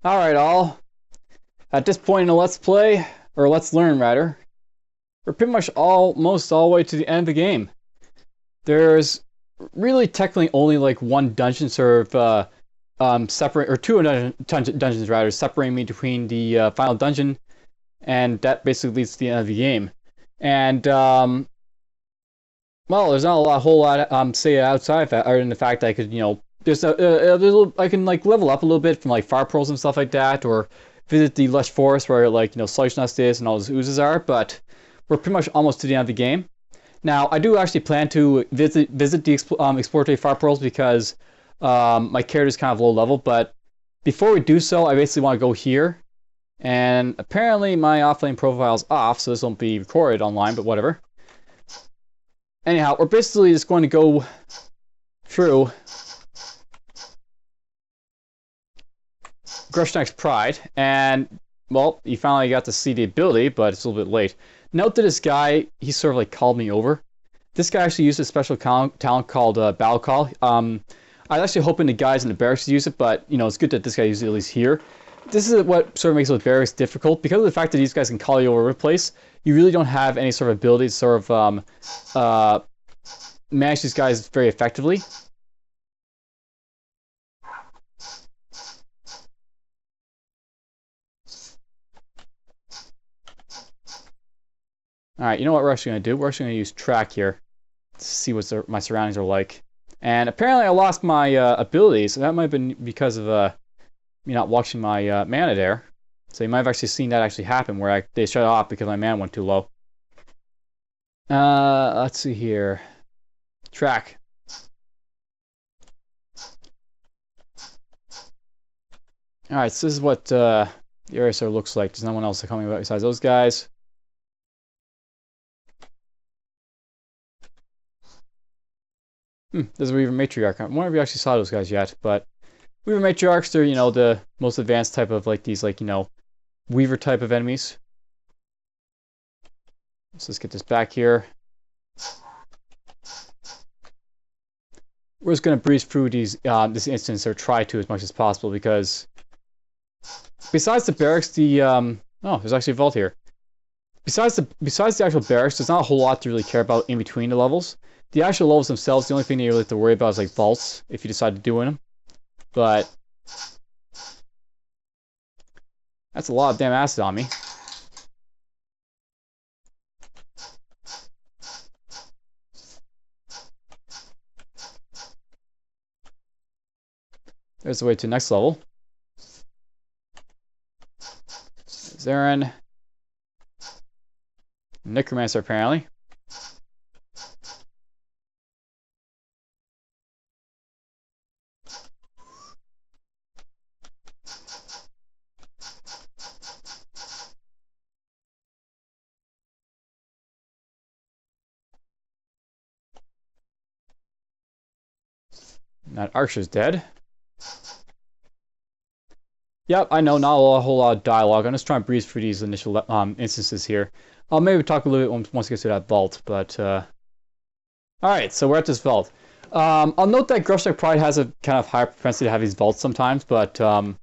Alright, all. At this point in the Let's Play, or Let's Learn rather, we're pretty much almost all the way to the end of the game. There's really technically only like one dungeon sort of separate, or two dungeons rather, separating me between the final dungeon, and that basically leads to the end of the game. And well, there's not a whole lot say outside of that, other than the fact that I could, there's a little, I can like level up a little bit from like fire pearls and stuff like that, or visit the lush forest where like Sludgenest is and all those oozes are. But we're pretty much almost to the end of the game. Now I do actually plan to visit the exploratory fire pearls because my character is kind of low level. But before we do so, I basically want to go here, and apparently my offlane profile is off, so this won't be recorded online. But whatever. Anyhow, we're basically just going to go through Grushnak Pride, and, well, you finally got to see the ability, but it's a little bit late. Note that this guy, he sort of like called me over. This guy actually used a special talent called Battle Call. I was actually hoping the guys in the barracks used it, but, it's good that this guy used it at least here. This is what sort of makes those barracks difficult. Because of the fact that these guys can call you over the place, you really don't have any sort of ability to sort of manage these guys very effectively. Alright, you know what we're actually going to do? We're actually going to use track here to see what my surroundings are like. And apparently I lost my abilities, and that might have been because of me not watching my mana there. So you might have actually seen that actually happen, where they shut off because my mana went too low. Let's see here. Track. Alright, so this is what the area sort of looks like. There's no one else coming besides those guys. There's a Weaver Matriarch. I wonder if you actually saw those guys yet, but Weaver Matriarchs, they're, the most advanced type of, like, these, like, Weaver type of enemies. Let's just get this back here. We're just going to breeze through these, this instance, or try to as much as possible, because besides the barracks, oh, there's actually a vault here. Besides the actual barracks, there's not a whole lot to really care about in between the levels. The actual levels themselves, the only thing that you really have to worry about is like vaults, if you decide to do in them. But that's a lot of damn acid on me. There's the way to the next level. There's Aaron. Necromancer, apparently. That Archer's dead. Yep, I know, not a whole lot of dialogue. I'm just trying to breeze through these initial instances here. I'll maybe talk a little bit once we get to that vault, but alright, so we're at this vault. I'll note that Grushnak Pride has a kind of higher propensity to have these vaults sometimes, but oh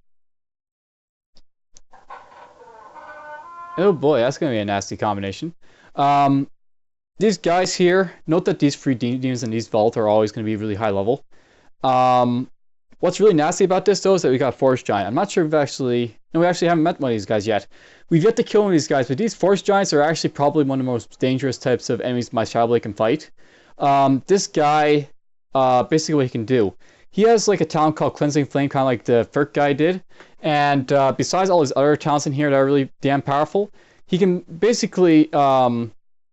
boy, that's going to be a nasty combination. These guys here, note that these three demons in these vaults are always going to be really high level. What's really nasty about this, though, is that we got Forest Giant. I'm not sure if we actually haven't met one of these guys yet. We've yet to kill one of these guys, but these Forest Giants are actually probably one of the most dangerous types of enemies my Shadow Blade can fight. This guy, basically what he can do, he has like a talent called Cleansing Flame, kind of like the Ferk guy did. And besides all his other talents in here that are really damn powerful, he can basically,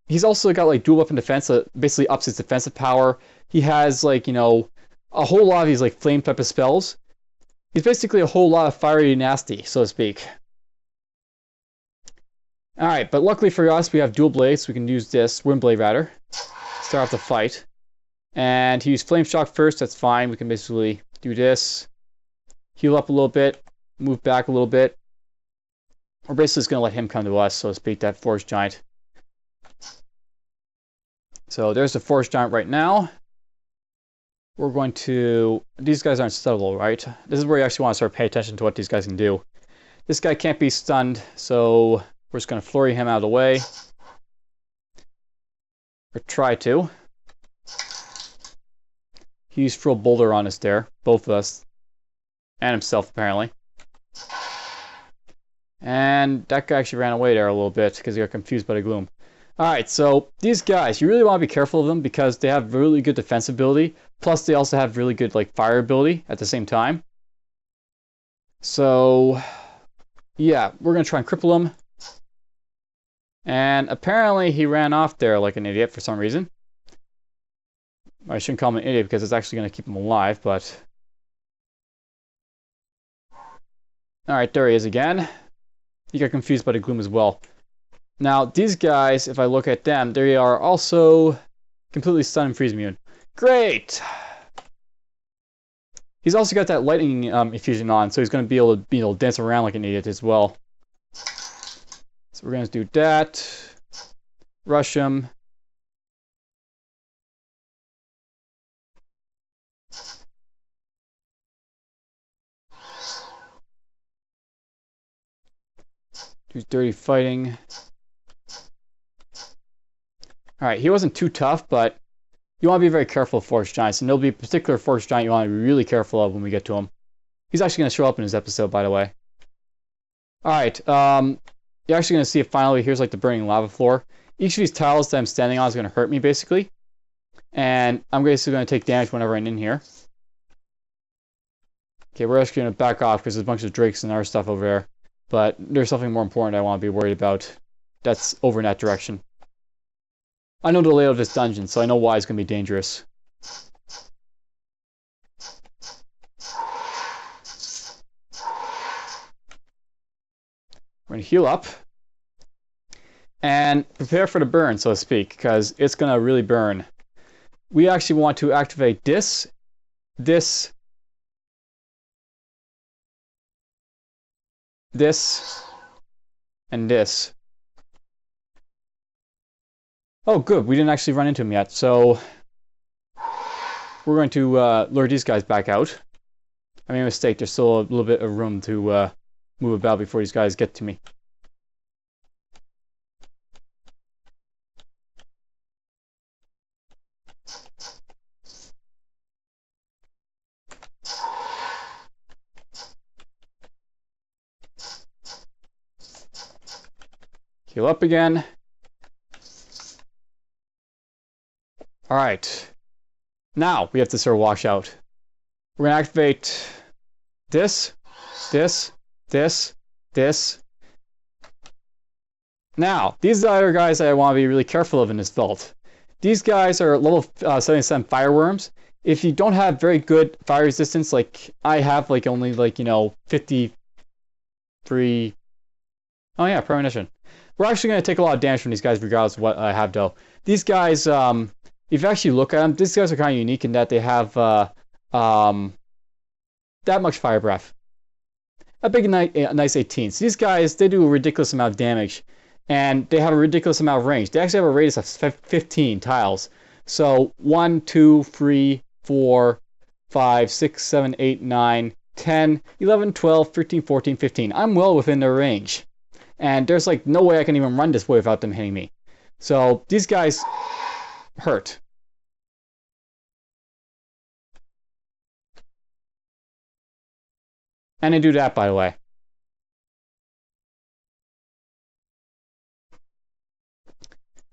he's also got like dual weapon defense that basically ups his defensive power. He has like, a whole lot of these like flame type of spells. He's basically a whole lot of fiery nasty, so to speak. Alright, but luckily for us, we have dual blades, so we can use this, Wind Blade rather, start off the fight. And he used Flame Shock first, that's fine. We can basically do this, heal up a little bit, move back a little bit. We're basically just going to let him come to us, so to speak, that Forest Giant. So there's the Forest Giant right now. We're going to... These guys aren't stuttable, right? This is where you actually want to start paying attention to what these guys can do. This guy can't be stunned, so we're just going to flurry him out of the way. Or try to. He used Frill Boulder on us there, both of us. And himself, apparently. And that guy actually ran away there a little bit because he got confused by the gloom. Alright, so these guys, you really want to be careful of them because they have really good defense ability. Plus, they also have really good like fire ability at the same time. So, yeah, we're going to try and cripple him. And apparently he ran off there like an idiot for some reason. I shouldn't call him an idiot because it's actually going to keep him alive, but... Alright, there he is again. He got confused by the gloom as well. Now, these guys, if I look at them, they are also completely stun and freeze immune. Great! He's also got that lightning infusion on, so he's going to be able to dance around like an idiot as well. So we're going to do that. Rush him. Do dirty fighting. Alright, he wasn't too tough, but you want to be very careful of Forest Giants, and there'll be a particular Forest Giant you want to be really careful of when we get to him. He's actually going to show up in this episode, by the way. Alright, you're actually going to see it finally. Here's like the burning lava floor. Each of these tiles that I'm standing on is going to hurt me, basically. And I'm basically going to take damage whenever I'm in here. Okay, we're actually going to back off because there's a bunch of drakes and other stuff over there. But there's something more important I want to be worried about. That's over in that direction. I know the layout of this dungeon, so I know why it's going to be dangerous. We're going to heal up. And prepare for the burn, so to speak, because it's going to really burn. We actually want to activate this, this, and this. Oh, good. We didn't actually run into him yet, so we're going to lure these guys back out. I made a mistake. There's still a little bit of room to move about before these guys get to me. Heal up again. Alright. Now we have to sort of wash out. We're going to activate this, this, this, this. Now, these are guys that I want to be really careful of in this vault. These guys are level 77 fireworms. If you don't have very good fire resistance, like I have, like only like, 53... Oh yeah, premonition. We're actually going to take a lot of damage from these guys regardless of what I have though. These guys, if you actually look at them, these guys are kind of unique in that they have that much fire breath. A big nice 18. So these guys, they do a ridiculous amount of damage. And they have a ridiculous amount of range. They actually have a radius of 15 tiles. So 1, 2, 3, 4, 5, 6, 7, 8, 9, 10, 11, 12, 13, 14, 15. I'm well within their range. And there's like no way I can even run this way without them hitting me. So these guys hurt. And they do that, by the way.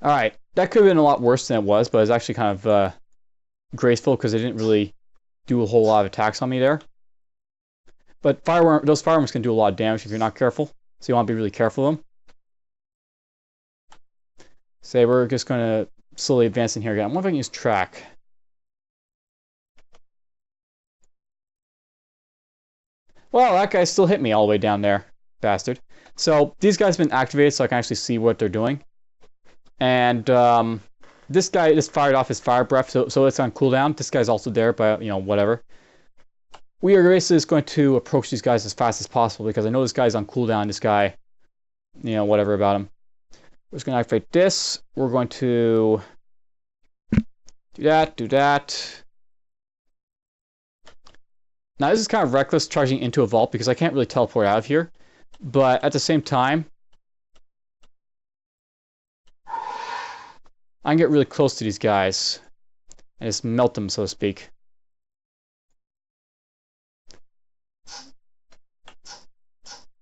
Alright, that could have been a lot worse than it was, but it's actually kind of graceful because they didn't really do a whole lot of attacks on me there. But those fireworms can do a lot of damage if you're not careful, so you want to be really careful of them. So we're just going to slowly advance in here again. I wonder if I can use track. Well, that guy still hit me all the way down there, bastard. So these guys have been activated so I can actually see what they're doing. And this guy just fired off his fire breath, so it's on cooldown. This guy's also there, but whatever. We are basically just going to approach these guys as fast as possible because I know this guy's on cooldown. This guy, whatever about him. We're just going to activate this. We're going to do that, do that. Now this is kind of reckless charging into a vault because I can't really teleport out of here. But at the same time, I can get really close to these guys and just melt them, so to speak.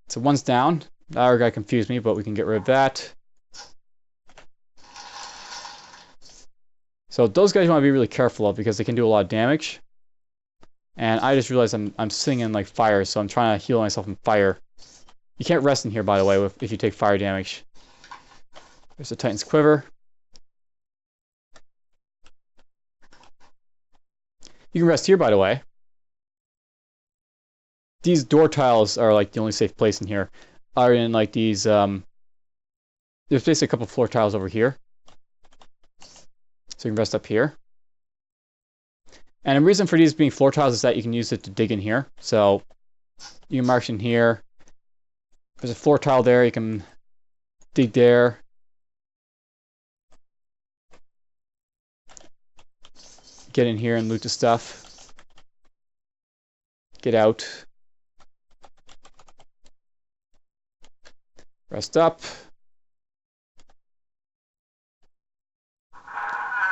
So one's down. That other guy confused me, but we can get rid of that. So those guys you want to be really careful of because they can do a lot of damage. And I just realized I'm sitting in like fire, so I'm trying to heal myself in fire. You can't rest in here, by the way, if you take fire damage. There's the Titan's Quiver. You can rest here, by the way. These door tiles are like the only safe place in here. Are in like these, there's basically a couple floor tiles over here. So you can rest up here. And the reason for these being floor tiles is that you can use it to dig in here. So you can march in here. There's a floor tile there, you can dig there. Get in here and loot the stuff. Get out. Rest up.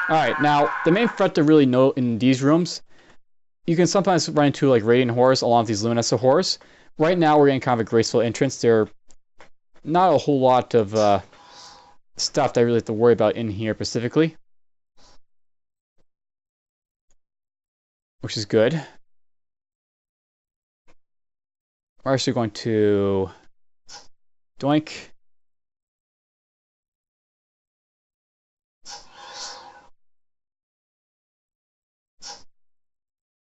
Alright, now, the main threat to really note in these rooms, you can sometimes run into like Radiant Horrors along with these Luminescent Horrors. Right now, we're getting kind of a graceful entrance. There are not a whole lot of stuff that I really have to worry about in here specifically. Which is good. We're actually going to doink.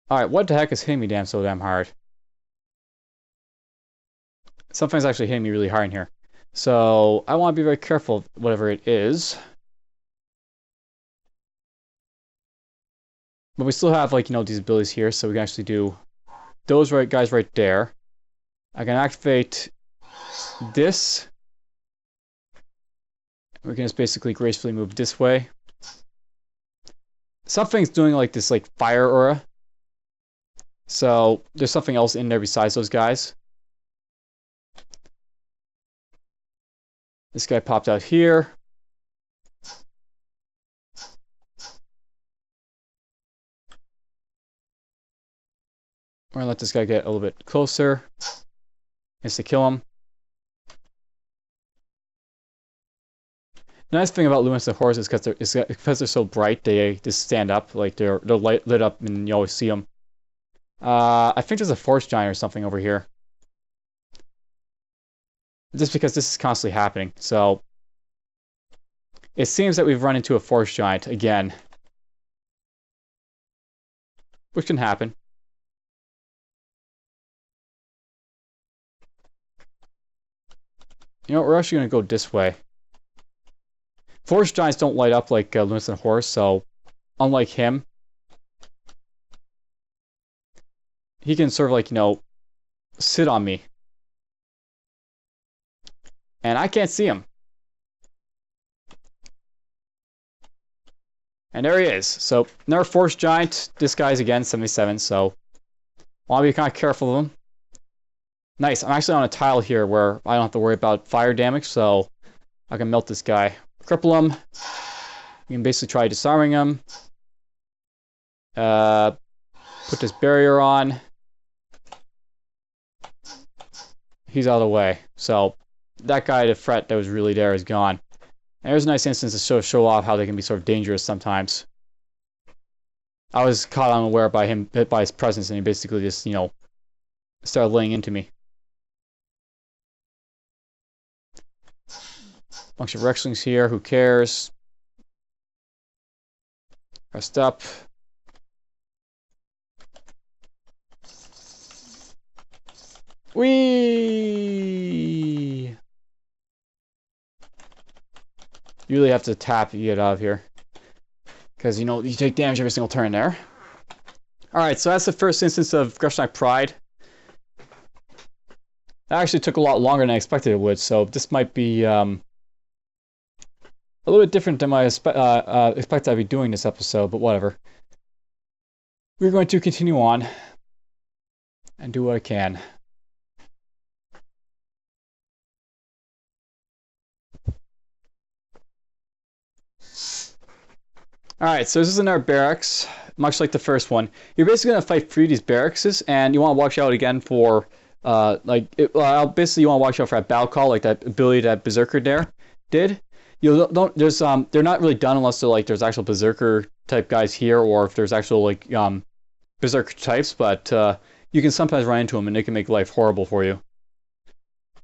Alright, what the heck is hitting me so damn hard? Something's actually hitting me really hard in here. So, I want to be very careful of whatever it is. But we still have, like, you know, these abilities here, so we can actually do those guys right there. I can activate this. We can just basically gracefully move this way. Something's doing, like, this, like, fire aura. So, there's something else in there besides those guys. This guy popped out here. We're gonna let this guy get a little bit closer. Just to kill him. The nice thing about Luminescent Horrors is because they're so bright, they just stand up, like they're lit up, and you always see them. I think there's a Force Giant or something over here. Just because this is constantly happening, so it seems that we've run into a Force Giant again, which can happen. You know, we're actually going to go this way. Force Giants don't light up like Luminescent Horse, so unlike him, he can sort of like, you know, sit on me. And I can't see him. And there he is. So, another Force Giant. This guy's again 77, so want to be kind of careful of him. Nice. I'm actually on a tile here where I don't have to worry about fire damage, so I can melt this guy. Cripple him. You can basically try disarming him. Put this barrier on. He's out of the way. So, that guy, the threat that was really there, is gone. And there's a nice instance to show off how they can be sort of dangerous sometimes. I was caught unaware by his presence, and he basically just, you know, started laying into me. Bunch of Rexlings here, who cares? Rest up. Whee! You really have to tap to get out of here. Because, you know, you take damage every single turn there. Alright, so that's the first instance of Grushnak Pride. That actually took a lot longer than I expected it would, so this might be a little bit different than I expected I'd be doing this episode, but whatever. We're going to continue on and do what I can. Alright, so this is in our barracks, much like the first one. You're basically going to fight through these barracks, and you want to watch out again for, basically you want to watch out for that battle call, like that ability that Berserker there did. You don't, they're not really done unless they're like, there's actual Berserker type guys here, or if there's actual, like, Berserker types, but, you can sometimes run into them, and they can make life horrible for you.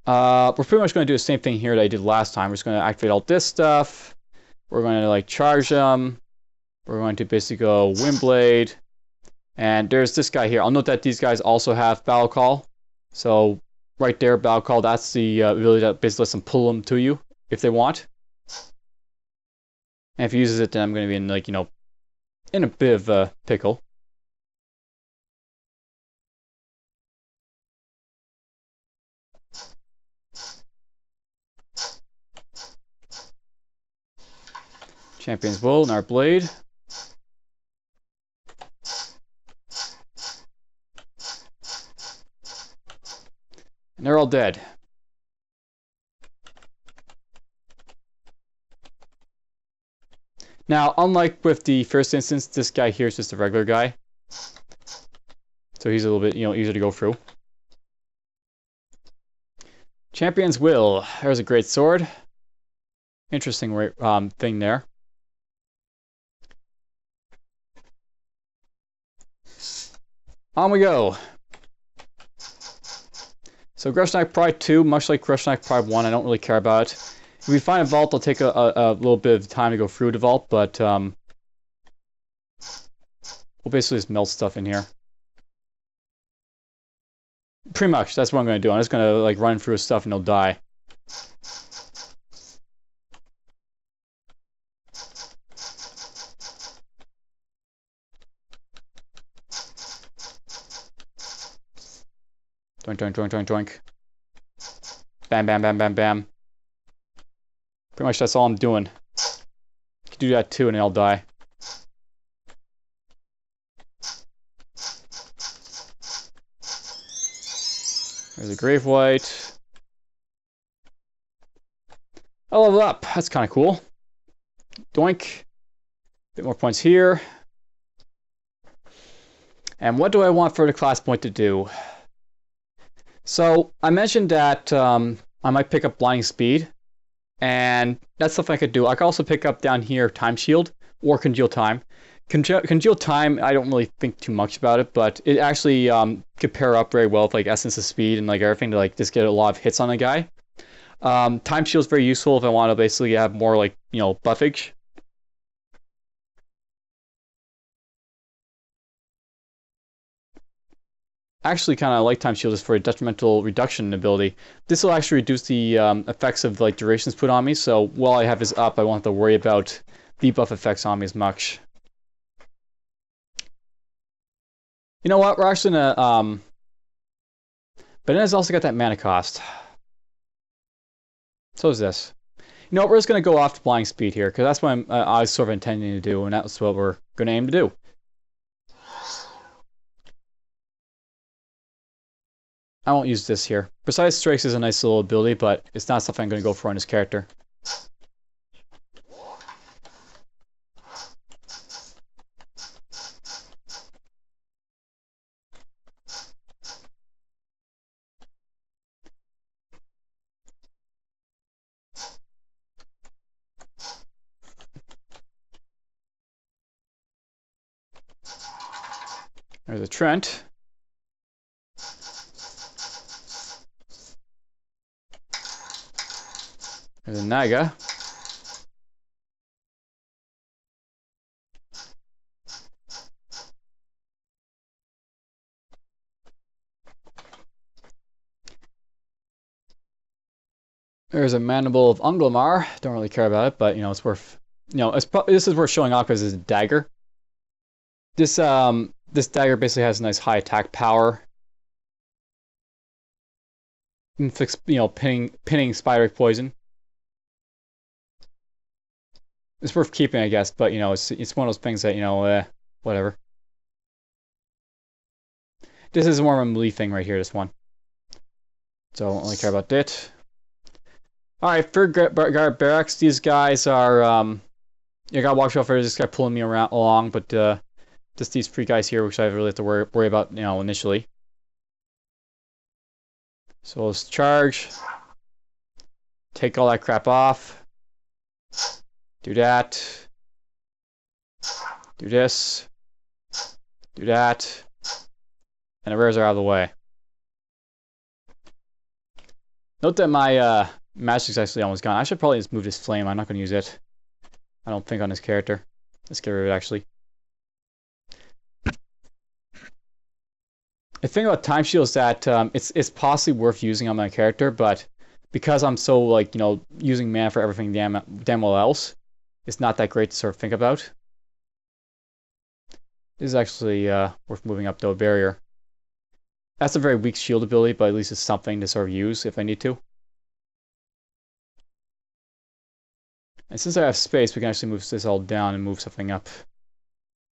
We're pretty much going to do the same thing here that I did last time. We're just going to activate all this stuff. We're going to, like, charge them. We're going to basically go Windblade. And there's this guy here. I'll note that these guys also have Battle Call. So, right there, Battle Call, that's the ability that basically lets them pull them to you if they want. And if he uses it, then I'm going to be in, like, you know, in a bit of a pickle. Champion's Will and our blade. And they're all dead. Now, unlike with the first instance, this guy here is just a regular guy. So he's a little bit, you know, easier to go through. Champion's Will. There's a great sword. Interesting thing there. On we go. So Grushnak Pride 2, much like Grushnak Pride 1, I don't really care about it. If we find a vault, I'll take a little bit of time to go through the vault, but we'll basically just melt stuff in here. Pretty much, that's what I'm going to do. I'm just going to like run through his stuff and he'll die. Doink, doink, doink, doink, doink. Bam, bam, bam, bam, bam. Pretty much that's all I'm doing. You can do that too and they'll die. There's a Grave White. I level up. That's kind of cool. Doink. Bit more points here. And what do I want for the class point to do? So, I mentioned that I might pick up Blinding Speed, and that's something I could do. I could also pick up down here Time Shield, or Congeal Time. Congeal Time, I don't really think too much about it, but it actually could pair up very well with like Essence of Speed and like everything to like just get a lot of hits on a guy. Time Shield is very useful if I want to basically have more like, you know, buffage. Actually kind of like Time Shield is for a detrimental reduction ability. This will actually reduce the effects of like durations put on me, so while I have this up, I won't have to worry about debuff effects on me as much. You know what, we're actually gonna, but then it's also got that mana cost. So is this. You know what, we're just gonna go off to Blinding Speed here, because that's what I was sort of intending to do, and that's what we're gonna aim to do. I won't use this here. Precise Strikes is a nice little ability, but it's not something I'm going to go for on this character. There's a Trent. There's a Naga. There's a Mandible of Unglamar. Don't really care about it, but you know it's worth. You know, this is worth showing off because it's a dagger. This dagger basically has a nice high attack power. Inflicts, you know, pinning spider poison. It's worth keeping, I guess, but you know, it's one of those things that, you know, whatever. This is more of a melee thing right here, this one. So I don't really care about that. Alright, for Barracks, these guys are You gotta watch out for this guy pulling me around along, but just these three guys here, which I really have to worry about, you know, initially. So let's charge. Take all that crap off. Do that. Do this. Do that. And the rares are out of the way. Note that my magic's actually almost gone. I should probably just move this flame. I'm not going to use it. I don't think on this character. Let's get rid of it, actually. The thing about Time Shield is that it's possibly worth using on my character, but because I'm so, like, you know, using mana for everything damn well else, it's not that great to sort of think about. This is actually worth moving up, though, a barrier. That's a very weak shield ability, but at least it's something to sort of use if I need to. And since I have space, we can actually move this all down and move something up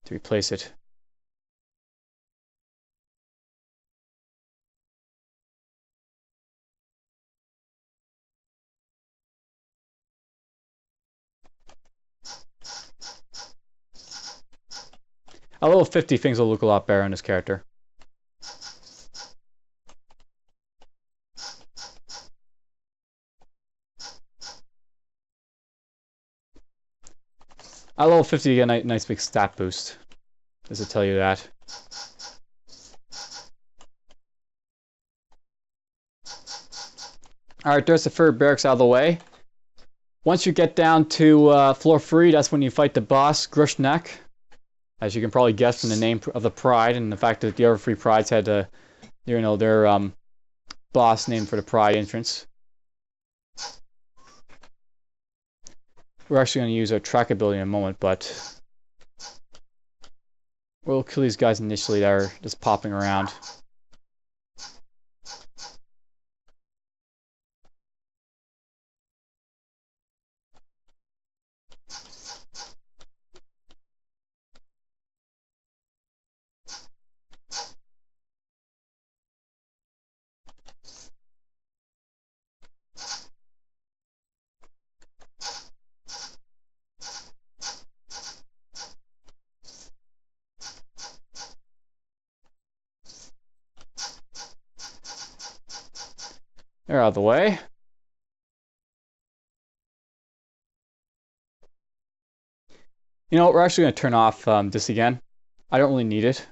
to replace it. A level 50, things will look a lot better on this character. At level 50, you get a nice big stat boost. Does it tell you that? Alright, there's the third barracks out of the way. Once you get down to floor 3, that's when you fight the boss, Grushnak. As you can probably guess from the name of the Pride and the fact that the other 3 Prides had, you know, their boss name for the Pride entrance. We're actually going to use our track ability in a moment, but we'll kill these guys initially that are just popping around. They're out of the way. You know what, we're actually going to turn off this again. I don't really need it.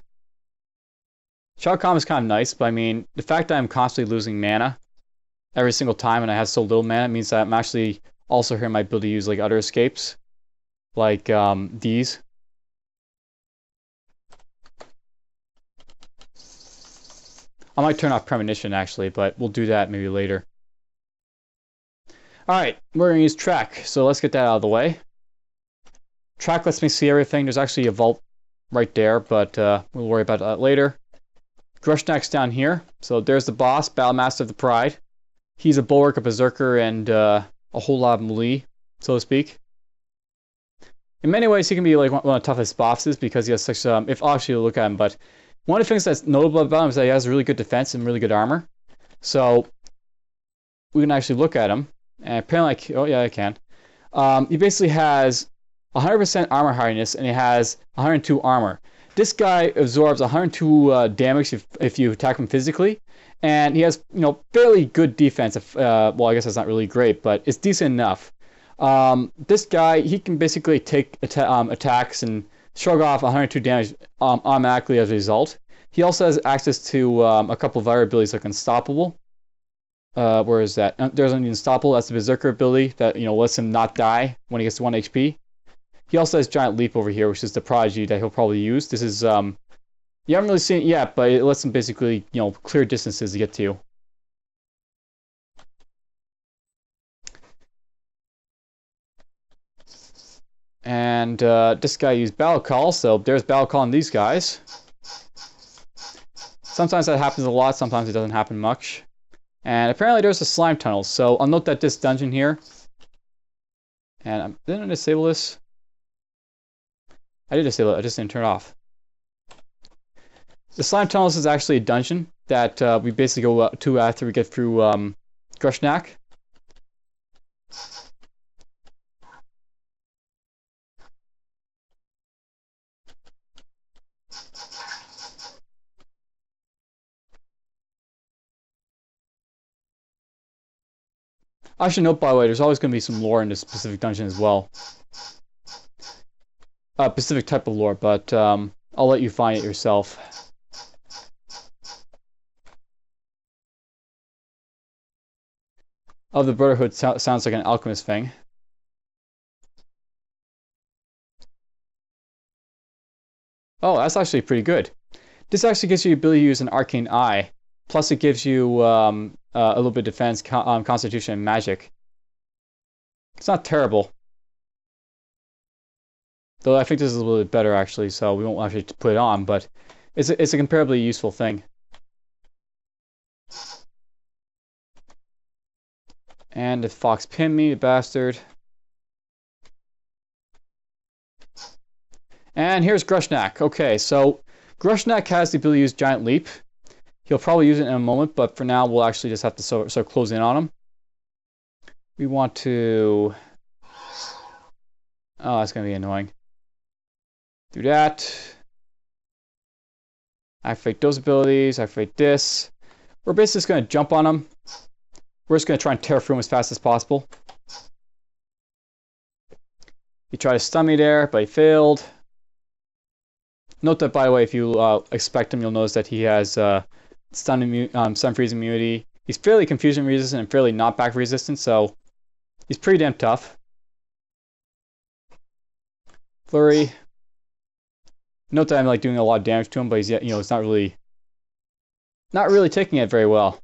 Shock Calm is kind of nice, but I mean, the fact that I'm constantly losing mana every single time and I have so little mana means that I'm actually also hurting my ability to use like other escapes. Like these. I might turn off Premonition actually, but we'll do that maybe later. Alright, we're going to use Track, so let's get that out of the way. Track lets me see everything. There's actually a vault right there, but we'll worry about that later. Grushnak's down here. So there's the boss, Battlemaster of the Pride. He's a bulwark, a berserker, and a whole lot of melee, so to speak. In many ways, he can be like one of the toughest bosses because he has such if I'll actually look at him, but one of the things that's notable about him is that he has really good defense and really good armor. So we can actually look at him, and apparently, oh yeah, I can. He basically has 100% armor hardness, and he has 102 armor. This guy absorbs 102 damage if you attack him physically, and he has, you know, fairly good defense. Well, I guess that's not really great, but it's decent enough. This guy, he can basically take attacks and shrug off 102 damage automatically as a result. He also has access to a couple of other abilities like Unstoppable. Where is that? There's an Unstoppable. That's the Berserker ability that, you know, lets him not die when he gets to 1 HP. He also has Giant Leap over here, which is the Prodigy that he'll probably use. This is, you haven't really seen it yet, but it lets him basically, you know, clear distances to get to you. And this guy used Battle Call, so there's Battle Call on these guys. Sometimes that happens a lot, sometimes it doesn't happen much. And apparently there's a slime tunnel, so I'll note that this dungeon here. And didn't I disable this? I did disable it, I just didn't turn it off. The slime tunnels is actually a dungeon that we basically go to after we get through Greshnak. I should note, by the way, there's always going to be some lore in this specific dungeon as well. A specific type of lore, but I'll let you find it yourself. Of the Brotherhood sounds like an alchemist thing. Oh, that's actually pretty good. This actually gives you the ability to use an arcane eye. Plus, it gives you a little bit of defense, constitution, and magic. It's not terrible. Though I think this is a little bit better, actually, so we won't actually put it on, but it's a comparably useful thing. And the fox pinned me, the bastard. And here's Grushnak. Okay, so Greshnak has the ability to use Giant Leap. He'll probably use it in a moment, but for now we'll actually just have to start closing in on him. We want to... Oh, that's going to be annoying. Do that. Activate those abilities, activate this. We're basically just going to jump on him. We're just going to try and tear through him as fast as possible. He tried to stun me there, but he failed. Note that, by the way, if you expect him, you'll notice that he has stun freeze immunity. He's fairly confusion resistant and fairly knockback resistant, so he's pretty damn tough. Flurry. Note that I'm like doing a lot of damage to him, but he's it's not really taking it very well.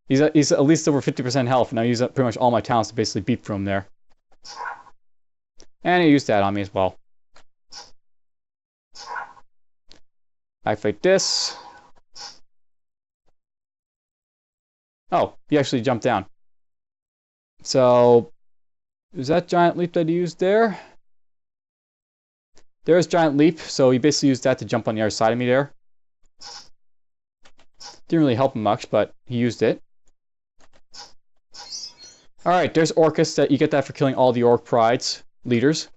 He's at least over 50% health, and I use up pretty much all my talents to basically beat from him there. And he used that on me as well. Activate this. Oh, he actually jumped down. So, is that Giant Leap that he used there? There's Giant Leap, so he basically used that to jump on the other side of me there. Didn't really help him much, but he used it. Alright, there's Orcus. You get that for killing all the Orc Pride's leaders.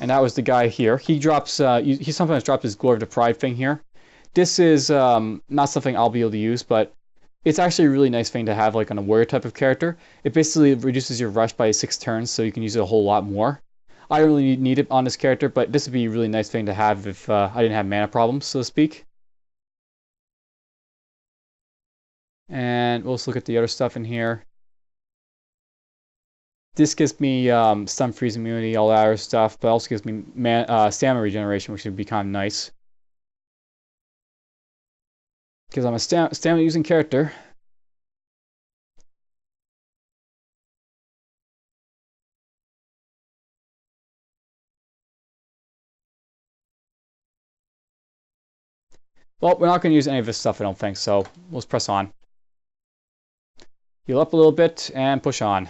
And that was the guy here. He drops, he sometimes drops his Glory of the Pride thing here. This is not something I'll be able to use, but it's actually a really nice thing to have like on a warrior type of character. It basically reduces your rush by 6 turns, so you can use it a whole lot more. I don't really need it on this character, but this would be a really nice thing to have if I didn't have mana problems, so to speak. And we'll just look at the other stuff in here. This gives me stun freeze immunity, all that other stuff, but also gives me stamina regeneration, which would be kind of nice. Because I'm a stamina using character. Well, we're not going to use any of this stuff, I don't think, so let's press on. Heal up a little bit and push on.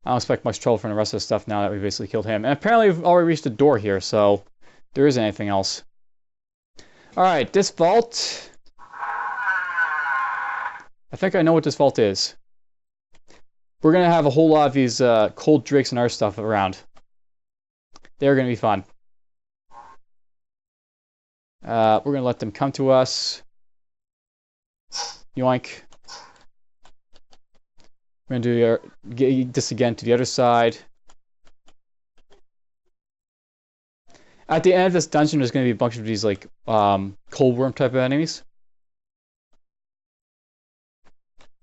I don't expect much trouble from the rest of the stuff now that we basically killed him. And apparently we've already reached the door here, so there isn't anything else. Alright, this vault. I think I know what this vault is. We're going to have a whole lot of these cold drakes and other stuff around. They're going to be fun. We're going to let them come to us. Yoink. We're going to do this again to the other side. At the end of this dungeon, there's going to be a bunch of these like cold worm type of enemies.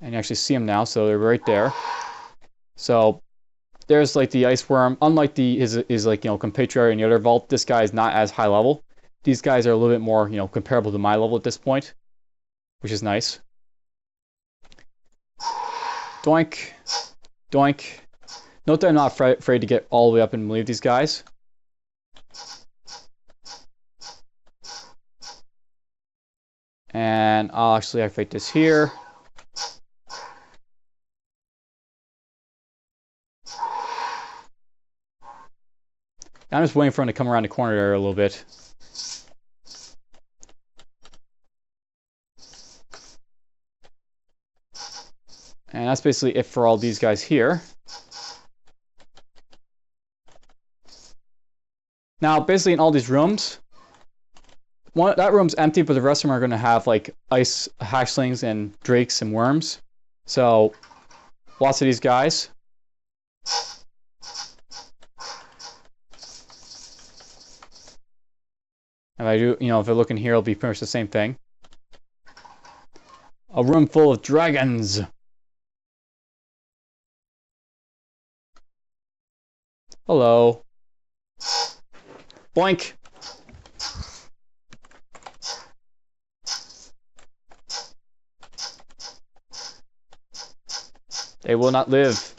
And you actually see them now, so they're right there. So there's like the ice worm. Unlike his like compatriot in the other vault, this guy is not as high level. These guys are a little bit more comparable to my level at this point, which is nice. Doink, doink. Note that I'm not afraid to get all the way up and leave these guys. And I'll actually activate this here. I'm just waiting for him to come around the corner there a little bit. And that's basically it for all these guys here. Now, basically in all these rooms, that room's empty, but the rest of them are going to have like ice hatchlings and drakes and worms. So lots of these guys. If I do, if I look in here, it'll be pretty much the same thing. A room full of dragons. Hello. Boink. They will not live.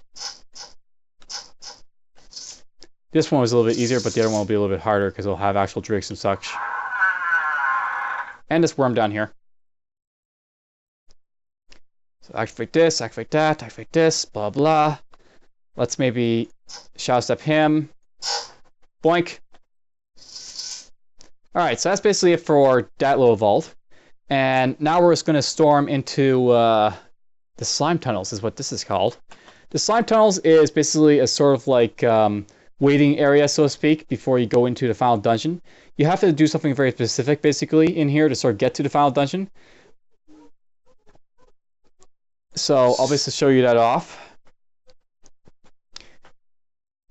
This one was a little bit easier, but the other one will be a little bit harder because it'll have actual drakes and such. And this worm down here. So activate this, activate that, activate this, blah blah. Let's maybe shadow step him. Boink. Alright, so that's basically it for that little vault. And now we're just going to storm into the slime tunnels is what this is called. The slime tunnels is basically a sort of like waiting area, so to speak, before you go into the final dungeon. You have to do something very specific, basically, in here to sort of get to the final dungeon. So I'll basically show you that off.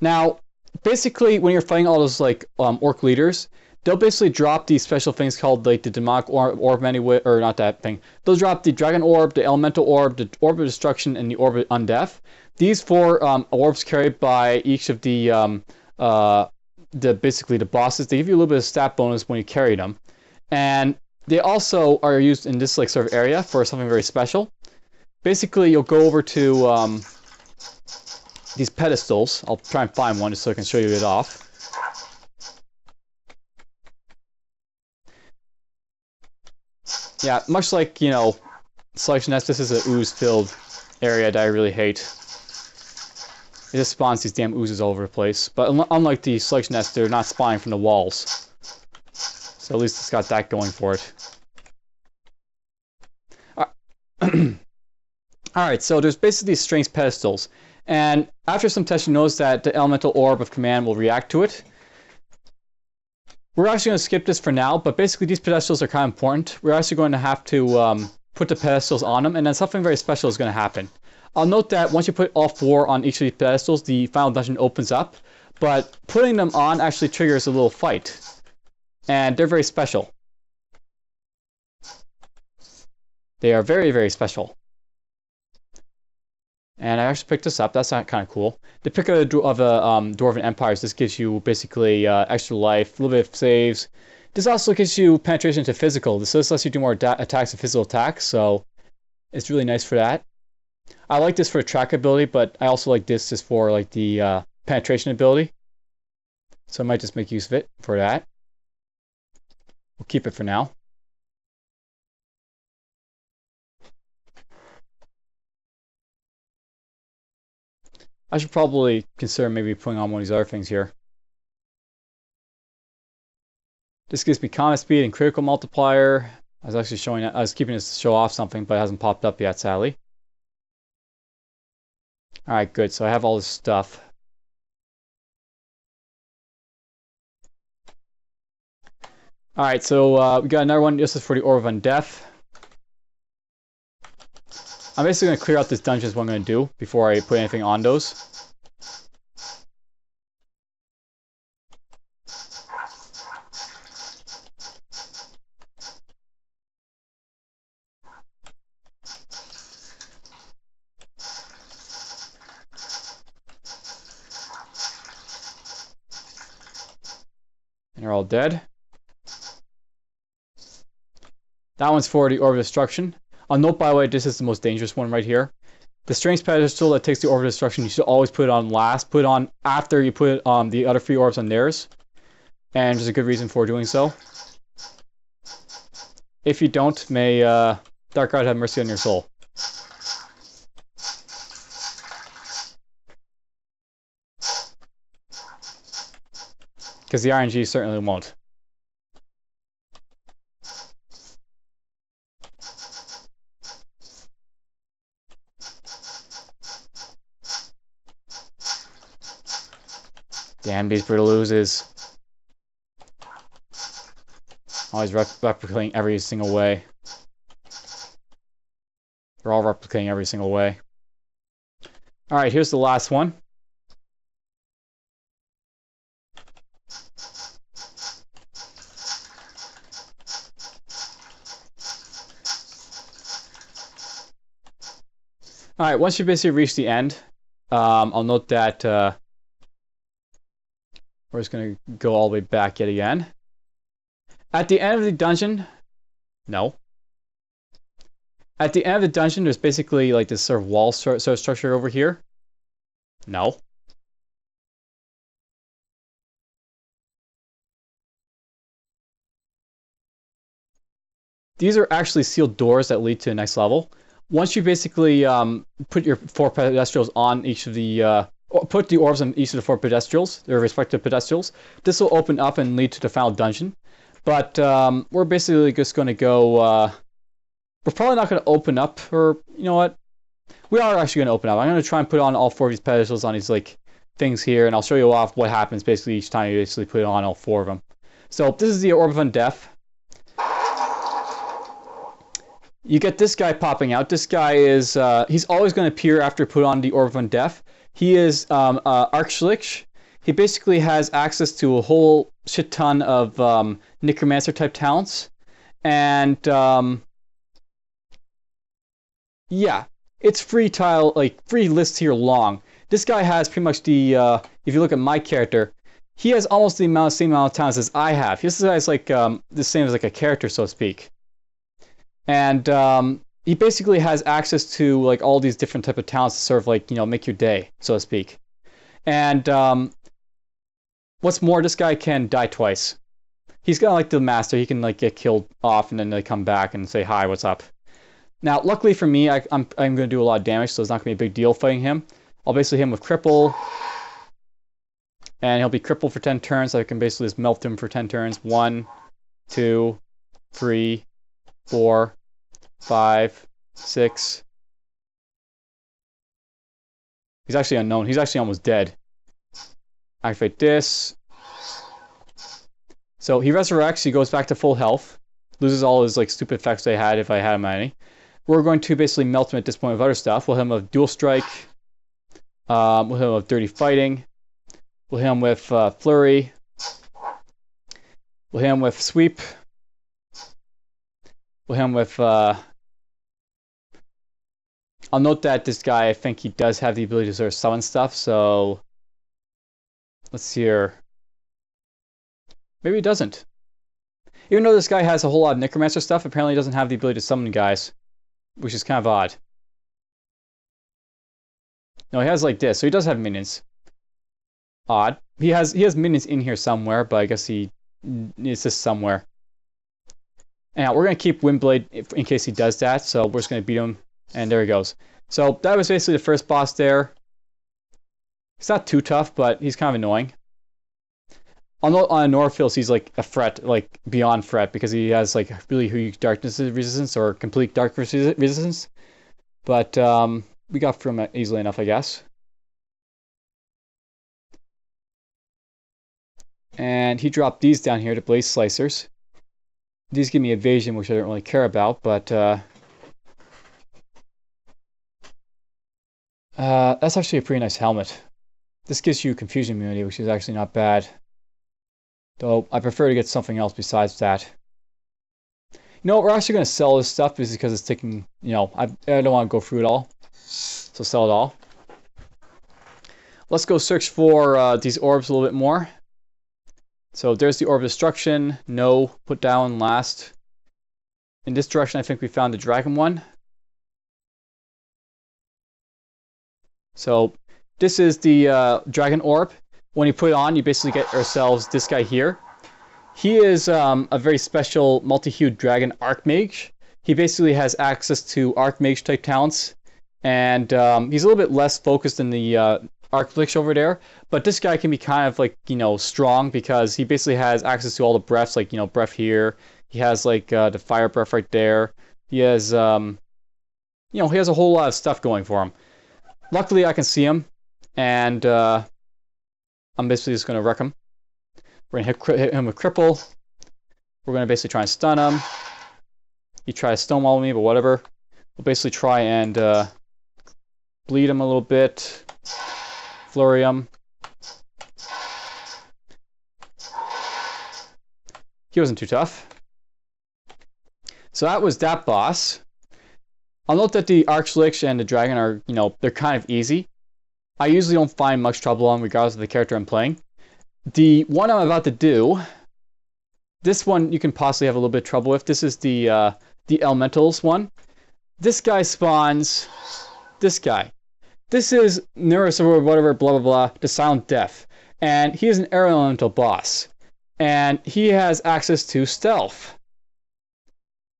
Now, basically, when you're fighting all those like orc leaders, they'll basically drop these special things called like the demonic orb anyway, or not that thing. They'll drop the dragon orb, the elemental orb, the orb of destruction, and the orb of undeath. These four orbs carried by each of the basically the bosses. They give you a little bit of stat bonus when you carry them, and they also are used in this like sort of area for something very special. Basically, you'll go over to these pedestals. I'll try and find one just so I can show you it off. Yeah, much like, Sludgenest, this is an ooze-filled area that I really hate. It just spawns these damn oozes all over the place. But unlike the Sludgenest, they're not spawning from the walls. So at least it's got that going for it. Alright, so there's basically these strange pedestals. And after some tests, you notice that the elemental orb of command will react to it. We're actually going to skip this for now, but basically these pedestals are kind of important. We're actually going to have to put the pedestals on them, and then something very special is going to happen. I'll note that once you put all four on each of these pedestals, the final dungeon opens up, but putting them on actually triggers a little fight. And they're very special. They are very, very special. And I actually picked this up. That's kind of cool. The pick of Dwarven Empires, this gives you basically extra life, a little bit of saves. This also gives you penetration to physical. This lets you do more attacks and physical attacks, so it's really nice for that. I like this for track ability, but I also like this just for like the penetration ability. So I might just make use of it for that. We'll keep it for now. I should probably consider maybe putting on one of these other things here. This gives me combat speed and critical multiplier. I was actually showing that. I was keeping this to show off something, but it hasn't popped up yet, sadly. Alright, good. So I have all this stuff. Alright, so we got another one. This is for the Orb of Undeath. I'm basically going to clear out this dungeon is what I'm going to do before I put anything on those. And they're all dead. That one's for the Orb of Destruction. I'll note, by the way, this is the most dangerous one right here. The Strength Pedestal that takes the Orb of Destruction, you should always put it on last. Put it on after you put the other 3 orbs on theirs. And there's a good reason for doing so. If you don't, may Dark God have mercy on your soul. Because the RNG certainly won't. Damn these brittle oozes. Always replicating every single way. They're all replicating every single way. Alright, here's the last one. Alright, once you basically reach the end, I'll note that we're just going to go all the way back yet again. At the end of the dungeon, no. At the end of the dungeon, there's basically like this sort of wall sort of structure over here. No. These are actually sealed doors that lead to the next level. Once you basically put your 4 pedestals on each of the put the orbs on each of the 4 pedestals, their respective pedestals, this will open up and lead to the final dungeon. But we're basically just going to go. We're probably not going to open up, or you know what? We are actually going to open up. I'm going to try and put on all 4 of these pedestals on these like things here, and I'll show you off what happens basically each time you basically put on all 4 of them. So this is the Orb of Undeath. You get this guy popping out. This guy is, he's always going to appear after put on the Orb of Undeath. He is Orcish Leaders. He basically has access to a whole shit ton of Necromancer type talents. And yeah, it's free list here long. This guy has pretty much the, if you look at my character, he has almost the same amount of talents as I have. This guy's like the same as like a character, so to speak. And he basically has access to like all these different type of talents to sort of like, you know, make your day, so to speak. And what's more, this guy can die twice. He's kind of like the master. He can like get killed off and then they come back and say, hi, what's up? Now, luckily for me, I'm going to do a lot of damage, so it's not going to be a big deal fighting him. I'll basically hit him with cripple. And he'll be crippled for 10 turns, so I can basically just melt him for 10 turns. 1, 2, 3, 4, 5, 6. He's actually unknown. He's actually almost dead. Activate this. So he resurrects. He goes back to full health. Loses all his like stupid effects they had if I had him any. We're going to basically melt him at this point with other stuff. We'll hit him with Dual Strike. We'll hit him with Dirty Fighting. We'll hit him with Flurry. We'll hit him with Sweep. We'll hit him with... I'll note that this guy, I think he does have the ability to sort of summon stuff, so... Let's see here. Maybe he doesn't. Even though this guy has a whole lot of Necromancer stuff, apparently he doesn't have the ability to summon guys. Which is kind of odd. No, he has like this, so he does have minions. Odd. He has minions in here somewhere, but I guess it's just somewhere. Now, we're going to keep Windblade in case he does that, so we're just going to beat him, and there he goes. So, that was basically the first boss there. He's not too tough, but he's kind of annoying. On Norfils, he's like a threat, like beyond threat, because he has like really huge darkness resistance, or complete dark resistance. But we got through him easily enough, I guess. And he dropped these down here, the Blaze Slicers. These give me evasion, which I don't really care about, but that's actually a pretty nice helmet. This gives you confusion immunity, which is actually not bad. Though I prefer to get something else besides that. You know, we're actually going to sell this stuff because it's taking, you know, I don't want to go through it all. So sell it all. Let's go search for these orbs a little bit more. So there's the Orb of Destruction. No, put down last. In this direction, I think we found the dragon one. So this is the dragon orb. When you put it on, you basically get ourselves this guy here. He is a very special multi-hued dragon Archmage. He basically has access to Archmage type talents. And he's a little bit less focused than the Archlich over there. But this guy can be kind of like, you know, strong because he basically has access to all the breaths, like, you know, breath here. He has like the fire breath right there. He has, you know, he has a whole lot of stuff going for him. Luckily, I can see him. And I'm basically just going to wreck him. We're going to hit him with Cripple. We're going to basically try and stun him. He tries to stonewall me, but whatever. We'll basically try and bleed him a little bit. Flurry him. He wasn't too tough. So that was that boss. I'll note that the Archlich and the Dragon are, you know, they're kind of easy. I usually don't find much trouble on regardless of the character I'm playing. The one I'm about to do, this one you can possibly have a little bit of trouble with. This is the Elementals one. This guy spawns this guy. This is Neurus or whatever, blah blah blah, the Silent Death. And he is an air elemental boss. And he has access to stealth.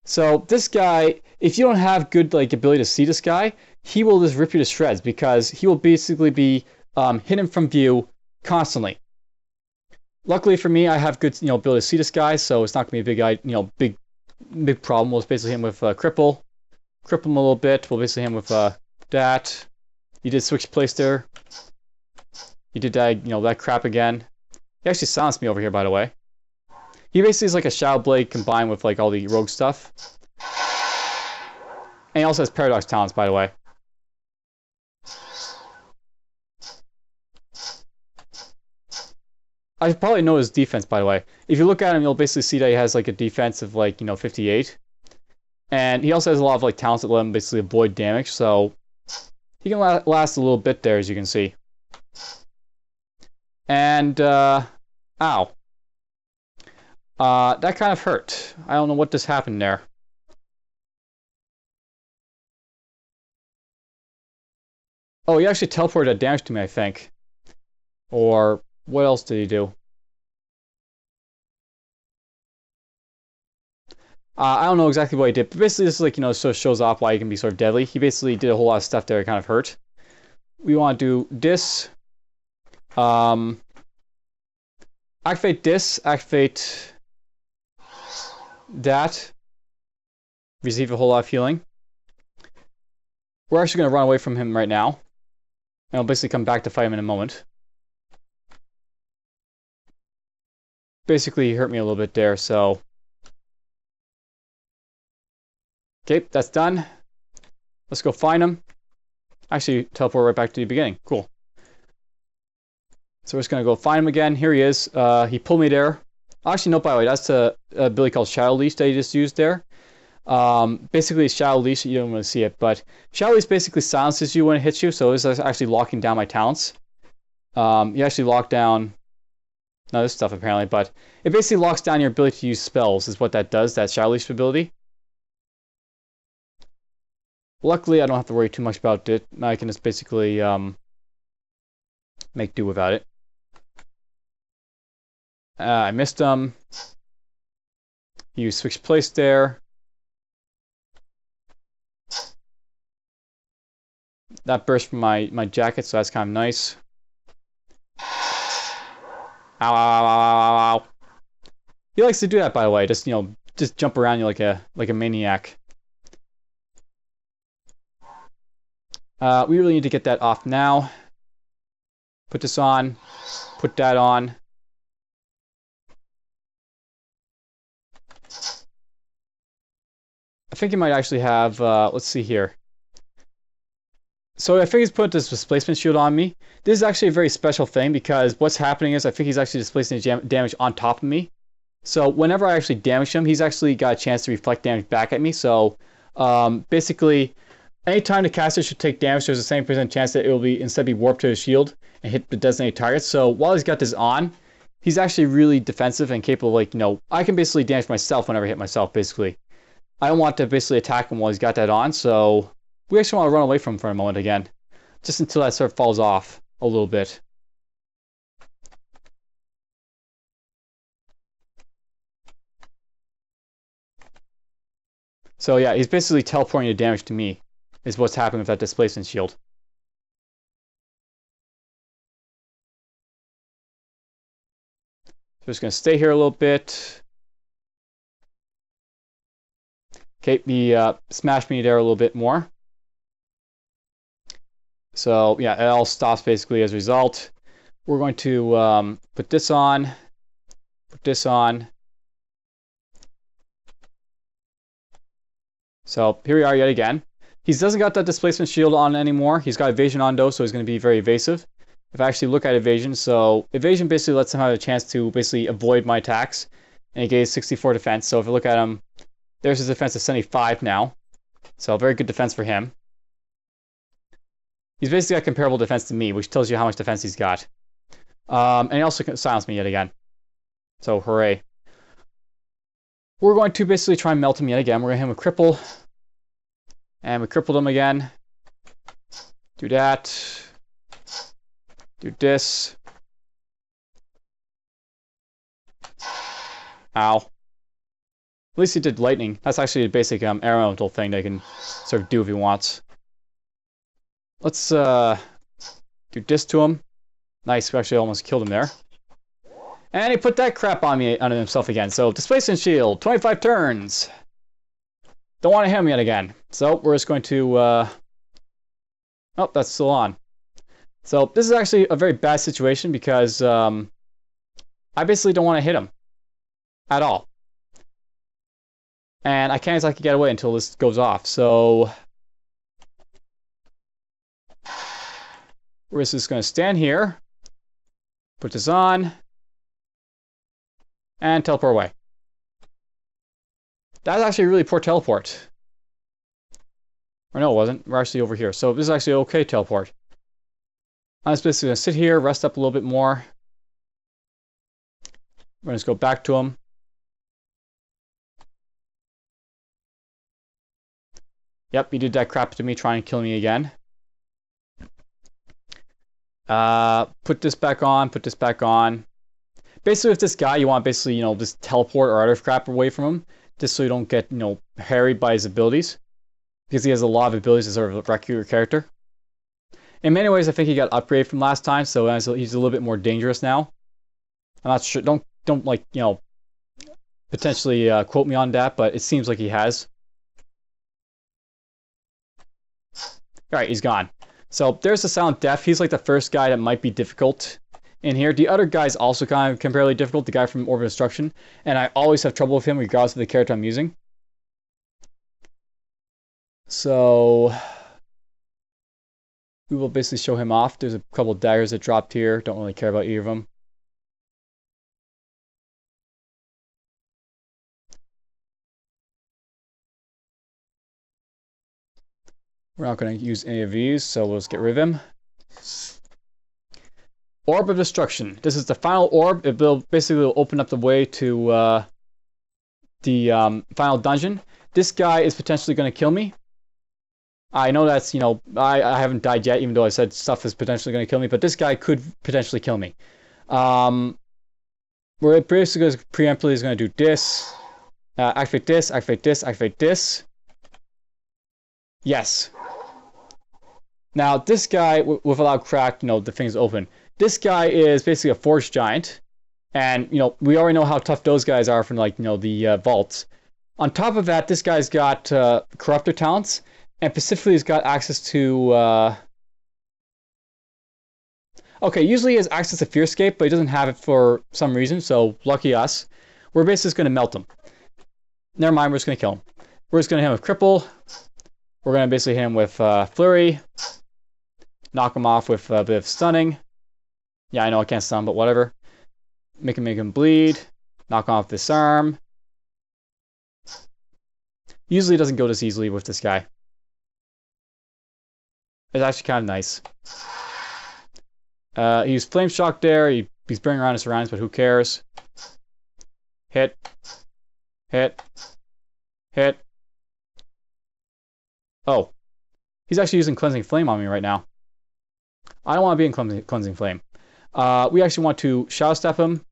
So this guy, if you don't have good ability to see this guy, he will just rip you to shreds because he will basically be hidden from view constantly. Luckily for me, I have good ability to see this guy, so it's not gonna be a big problem. We'll just basically hit him with cripple him a little bit. We'll basically hit him with that. You did switch place there. You did that that crap again. He actually silenced me over here, by the way. He basically is like a Shadow Blade combined with all the rogue stuff. And he also has Paradox talents, by the way. I probably know his defense, by the way. If you look at him, you'll basically see that he has a defense of 58. And he also has a lot of talents that let him basically avoid damage, so he can last a little bit there, as you can see. And, ow. That kind of hurt. I don't know what just happened there. Oh, he actually teleported that damage to me, I think. Or what else did he do? I don't know exactly what he did, but basically this is sort of shows off why he can be sort of deadly. He basically did a whole lot of stuff there that kind of hurt. We want to do this. Activate this. Activate that. Receive a whole lot of healing. We're actually going to run away from him right now. And I'll basically come back to fight him in a moment. Basically, he hurt me a little bit there, so... Okay, that's done. Let's go find him. Actually, teleport right back to the beginning. Cool. So we're just going to go find him again. Here he is. He pulled me there. Actually, no, by the way, that's a ability called Shadow Leash that he just used there. Basically, Shadow Leash, you don't want to see it, but Shadow Leash basically silences you when it hits you, so it's actually locking down my talents. You actually lock down... No, this stuff apparently, but it basically locks down your ability to use spells, is what that does, that Shadow Leash ability. Luckily, I don't have to worry too much about it. I can just basically make do without it. I missed him. You switch place there. That burst from my jacket, so that's kind of nice. Ow, ow, ow, ow, ow, ow. He likes to do that, by the way. Just just jump around you like a maniac. We really need to get that off now. Put this on. Put that on. I think he might actually have, let's see here. So I think he's put this displacement shield on me. This is actually a very special thing because what's happening is I think he's actually displacing damage on top of me. So whenever I actually damage him, he's actually got a chance to reflect damage back at me. So basically, anytime the caster should take damage, there's a same percent chance that it will instead be warped to his shield and hit the designated target. So while he's got this on, he's actually really defensive and capable of, I can basically damage myself whenever I hit myself, basically. I don't want to basically attack him while he's got that on, so we actually want to run away from him for a moment again. Just until that sort of falls off a little bit. So yeah, he's basically teleporting the damage to me, is what's happening with that displacement shield. So just going to stay here a little bit. Okay, he smashed me there a little bit more. So yeah, it all stops basically as a result. We're going to put this on, put this on. So here we are yet again. He doesn't got that displacement shield on anymore. He's got evasion on though, so he's going to be very evasive. If I actually look at evasion, so evasion basically lets him have a chance to basically avoid my attacks. And he gains 64 defense. So if I look at him, there's his defense of 75 now. So very good defense for him. He's basically got comparable defense to me, which tells you how much defense he's got. And he also can silence me yet again. So hooray. We're going to basically try and melt him yet again. We're going to hit him with cripple. And we crippled him again. Do that. Do this. Ow. At least he did lightning. That's actually a basic elemental thing that he can sort of do if he wants. Let's do this to him. Nice, we actually almost killed him there. And he put that crap on himself again. So displacement shield, 25 turns. Don't want to hit him yet again. So we're just going to oh, that's still on. So this is actually a very bad situation because I basically don't want to hit him at all. And I can't exactly get away until this goes off. So we're just going to stand here, put this on, and teleport away. That's actually a really poor teleport. Or no, it wasn't. We're actually over here. So this is actually an okay teleport. I'm just basically going to sit here, rest up a little bit more. We're going to just go back to him. Yep, he did that crap to me, trying to kill me again. Put this back on, put this back on. Basically, with this guy, you want basically, just teleport or other crap away from him, just so you don't get, harried by his abilities. Because he has a lot of abilities to sort of wreck your character. In many ways, I think he got upgraded from last time, so he's a little bit more dangerous now. I'm not sure, don't like, potentially quote me on that, but it seems like he has. Alright, he's gone. So there's the Silent Death. He's like the first guy that might be difficult in here. The other guy's also kind of comparatively difficult, the guy from Orb of Destruction. And I always have trouble with him regardless of the character I'm using. So we will basically show him off. There's a couple of daggers that dropped here. Don't really care about either of them. We're not going to use any of these, so we'll just get rid of him. Orb of Destruction. This is the final orb. It will basically open up the way to the final dungeon. This guy is potentially going to kill me. I know that's, I haven't died yet, even though I said stuff is potentially going to kill me, but this guy could potentially kill me. We're basically preemptively going to do this. Activate this, activate this, activate this. Yes. Now, this guy, with a loud crack, the thing's open. This guy is basically a force giant. And, we already know how tough those guys are from, the vaults. On top of that, this guy's got corruptor talents. And specifically, he's got access to... Okay, usually he has access to Fear Escape, but he doesn't have it for some reason, so lucky us. We're basically just going to melt him. Never mind, we're just going to kill him. We're just going to hit him with Cripple. We're going to basically hit him with Flurry. Knock him off with a bit of Stunning. Yeah, I know I can't stun, but whatever. Make him bleed. Knock off this arm. Usually it doesn't go this easily with this guy. It's actually kind of nice. He used Flame Shock there. He's bringing around his surroundings, but who cares? Hit. Hit. Hit. Oh. He's actually using Cleansing Flame on me right now. I don't want to be in Cleansing Flame. We actually want to Shadow Step him.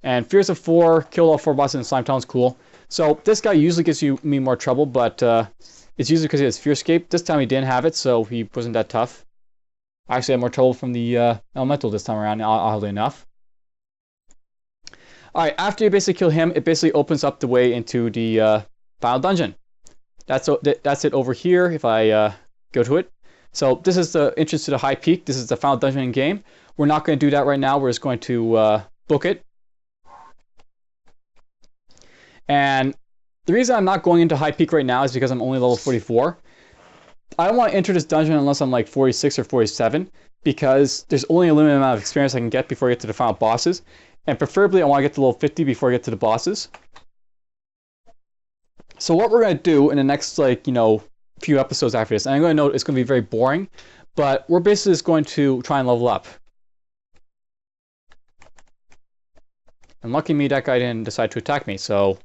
And Fierce of 4, kill all 4 bosses in Slime Town's cool. So this guy usually gives me more trouble, but it's usually because he has Fear Escape. This time he didn't have it, so he wasn't that tough. I actually had more trouble from the Elemental this time around, oddly enough. Alright, after you basically kill him, it basically opens up the way into the final dungeon. That's it over here, if I go to it. So this is the entrance to the High Peak. This is the final dungeon in game. We're not going to do that right now. We're just going to book it. And The reason I'm not going into high peak right now is because I'm only level 44. I don't want to enter this dungeon unless I'm like 46 or 47, because there's only a limited amount of experience I can get before I get to the final bosses, and preferably I want to get to level 50 before I get to the bosses. So what we're going to do in the next, like, you know, few episodes after this, and I'm going to know it's going to be very boring, but we're basically just going to try and level up. And lucky me, that guy didn't decide to attack me, so...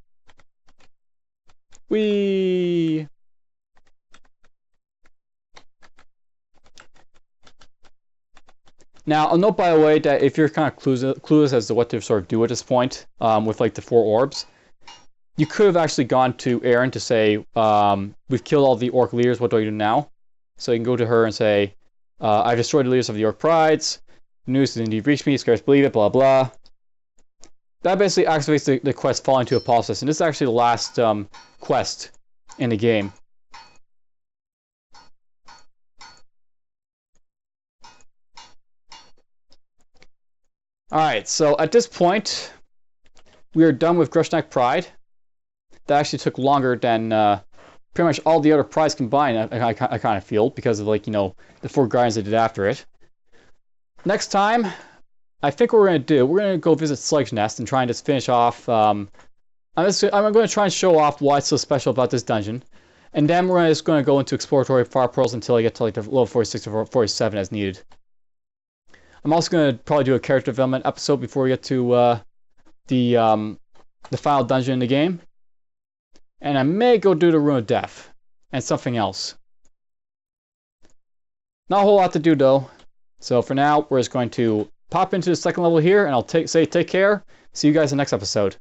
Whee! Now, I'll note, by the way, that if you're kind of clueless as to what to sort of do at this point, with like the 4 orbs, you could have actually gone to Erin to say, we've killed all the Orc leaders, what do I do now? So you can go to her and say, I've destroyed the leaders of the Orc Prides, the news has indeed reached me, scarce believe it, blah blah. That basically activates the quest Falling to Apollos, and this is actually the last quest in the game. Alright, so at this point, we are done with Grushnak Pride. That actually took longer than pretty much all the other prides combined, I kind of feel, because of, like, you know, the 4 guardians I did after it. Next time, I think what we're going to do, we're going to go visit Sludgenest and try and just finish off... I'm going to try and show off what's so special about this dungeon. And then we're just going to go into exploratory far pearls until I get to like the level 46 or 47 as needed. I'm also going to probably do a character development episode before we get to the final dungeon in the game. And I may go do the Rune of Death and something else. Not a whole lot to do though. So for now, we're just going to pop into the second level here, and I'll say take care. See you guys in the next episode.